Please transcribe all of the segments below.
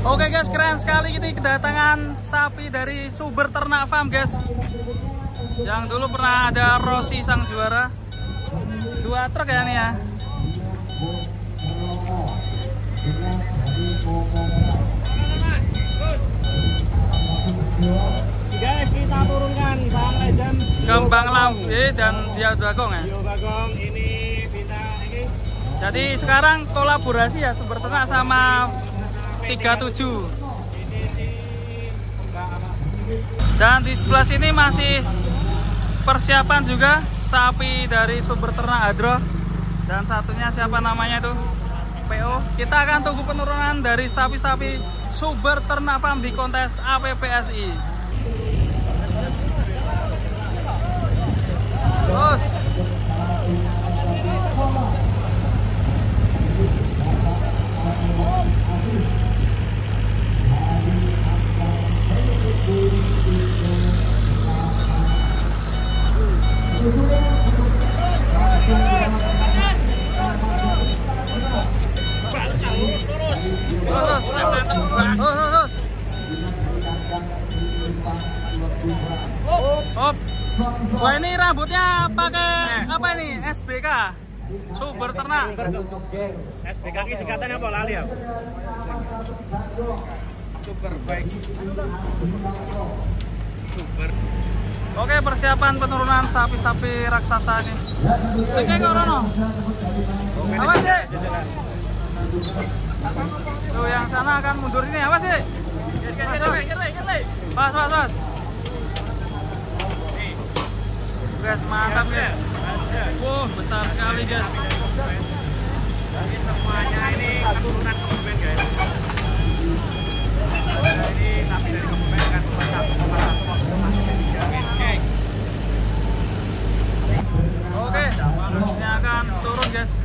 Oke guys, keren sekali ini kedatangan sapi dari Sumber Ternak Farm guys. Yang dulu pernah ada Rossi sang juara. 2 truk ya nih ya. Guys, kita turunkan Bang Legend Kembang Lambe dan dia Bagong ya. Dio Bagong ini bintang ini. Jadi sekarang kolaborasi ya Sumber Ternak sama 37. Ini si Mbak. Dan di sebelah sini masih persiapan juga sapi dari Sumber Ternak Hadro. Dan satunya siapa namanya itu? PO. Kita akan tunggu penurunan dari sapi-sapi Sumber Ternak Farm di kontes APPSI. Terus Hop. Wah, ini rambutnya pakai apa ini? SBK. Sumber Ternak. SBK ini singkatannya apa lali ya? Super baik. Super. Oke, persiapan penurunan sapi-sapi raksasa ini. Oke, Korono. Apa sih? Tuh yang sana akan mundur ini. Apa sih? Pas. Guys, mantap ya. Wow, besar sekali guys. Ini semuanya ini keturunan Kebumen guys. Ini sapi dari Kebumen kan 1,1 Oke, ini akan turun guys.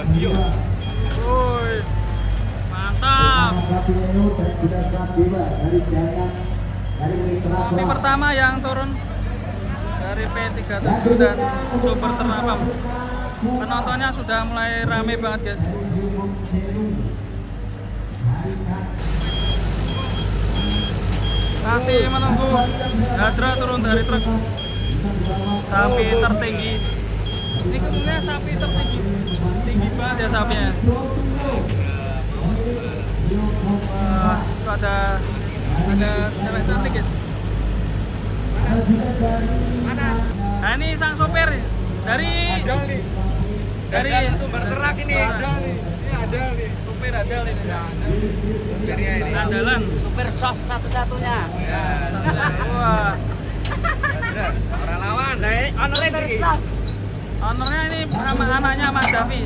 Bio. Woi, mantap. Sapi pertama yang turun dari P37 dan Sumber Ternak Farm. Penontonnya sudah mulai rame banget guys. Masih menunggu Hadro turun dari truk. Sapi tertinggi. Ini kemudian sapi tertinggi. Tinggi banget ya sapinya. Wah, itu ada cewek cantik guys. Mana? Nah, ini sang sopir dari Sumber Ternak ini. Ada nih. Supir Adal ini. Supirnya ini. Andalan. Super sos satu-satunya. Ya. Wah, Orang lawan. Honornya dari sos. ownernya ini sama anaknya Mas Davi.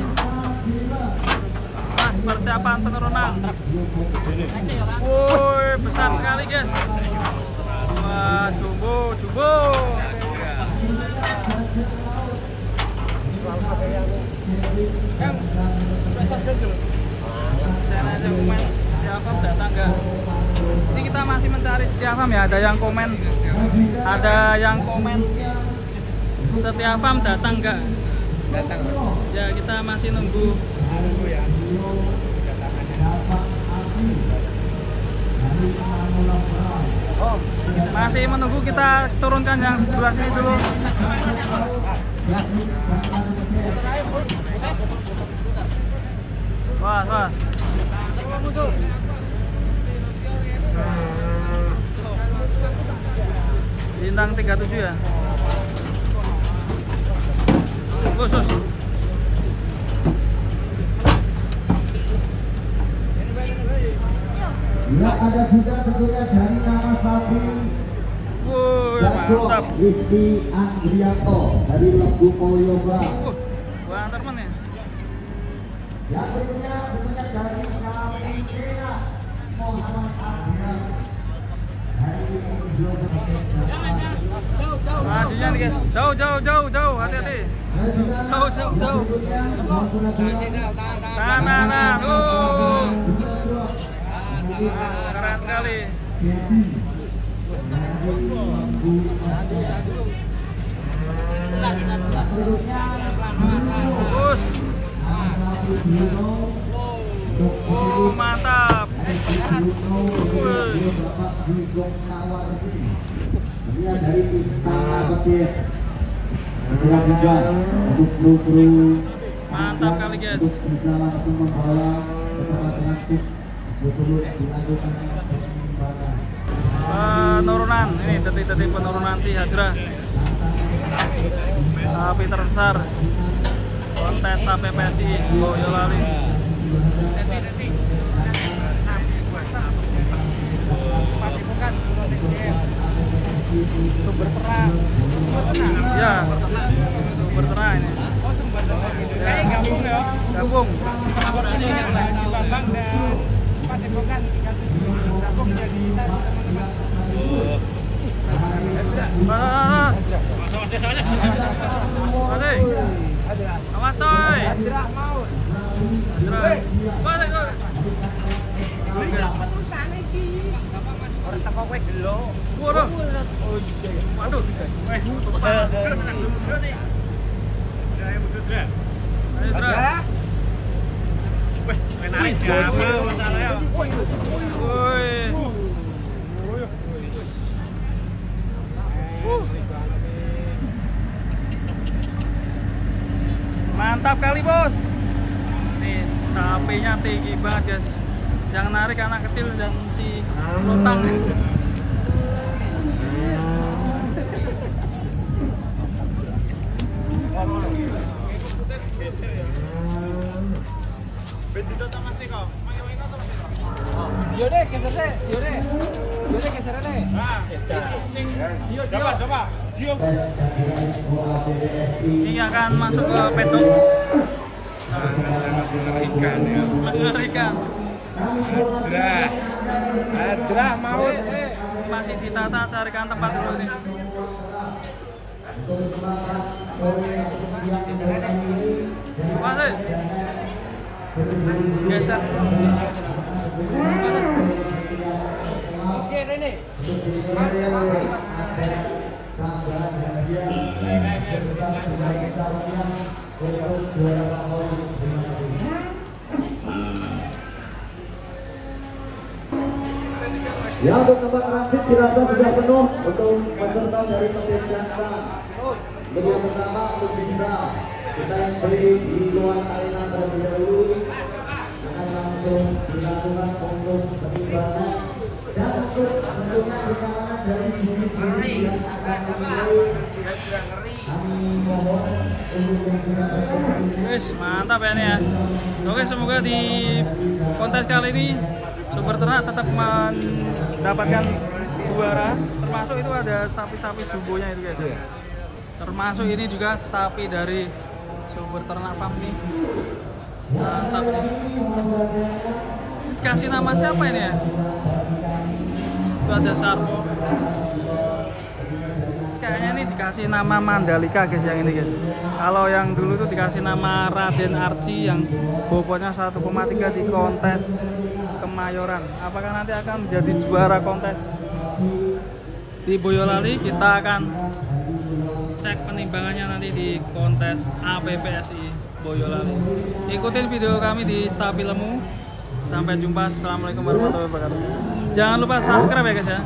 Mas, persiapan penurunan. Woi, besar sekali guys. Wah, jumbo. Saya aja komen Setiafam datang nggak? Ini kita masih mencari Setiafam ya. Ada yang komen Setiafam datang nggak? Datang. Ya, kita masih nunggu. Ya. Masih menunggu, kita turunkan yang sebelah sini dulu. Was. Bintang 37 ya. Khusus. Ya, ada juga tentunya dari nama sapi Mantap. Rizky Andrianto dari Lebu Poyoba. Mantap men ya. Yang berikutnya tentunya dari sapi Kena Muhammad Adrian dari Majunya nih guys. Jauh. Hati-hati. Jauh. Tahan. sekali. Bus. Oh, mantap. Dari Istana Petir. Bisa untuk kru-kru mantap kali guys. Bisa langsung membawa bersama dengan tim sebelum dilakukan penerbangan. Penurunan, ini detik-detik penurunan si Hadra. Sapi terbesar kontes APPSI Boyolali. Sumber ternak. Ya, sumber ternak ini. Oh, sumber ternak gitu. Kayak gabung ya. Gabung. Ini si Bambang dan Padepokan 37 gabung jadi satu teman-teman. Apa coy? Hadra mau. Orang teko kowe gelo. Waduh. Waduh. Ayo, Dra. Wih, menarik apa masalahnya? Woi. Mantap kali bos. Nih sapinya tinggi banget guys. Yang narik anak kecil dan si lutang. Yaudah, geser deh. Yaudah geser deh. Coba. Ini akan masuk ke pedok. Mengerikan. Hadra maut. Masih ditata, carikan tempat dulu nih. Masih. Geser. Oke, Rene. Ya, untuk tempat transit dirasa sudah penuh untuk peserta dari Petir Jasa. Untuk yang pertama untuk bisa kita yang beli di luar arena terlebih dahulu akan langsung dilakukan untuk penimbangan dan untuk tentunya kenyamanan dari diri yang akan dimulai. Kami mohon untuk yang sudah berkomunikasi. Wis, mantap ya ini ya. Oke, semoga di kontes kali ini Sumber Ternak tetap mendapatkan juara. Termasuk itu ada sapi-sapi jumbonya itu guys. Termasuk ini juga sapi dari Sumber Ternak Farm nih. Mantap nih. Kasih nama siapa ini ya? Itu ada Sarpo. Kayaknya ini dikasih nama Mandalika guys yang ini guys. Kalau yang dulu itu dikasih nama Raden Arci yang bobotnya 1,3 di kontes Kemayoran. Apakah nanti akan menjadi juara kontes di Boyolali? Kita akan cek penimbangannya nanti di kontes APPSI Boyolali. Ikutin video kami di Sapi Lemu. Sampai jumpa. Assalamualaikum warahmatullahi wabarakatuh. Jangan lupa subscribe ya guys ya.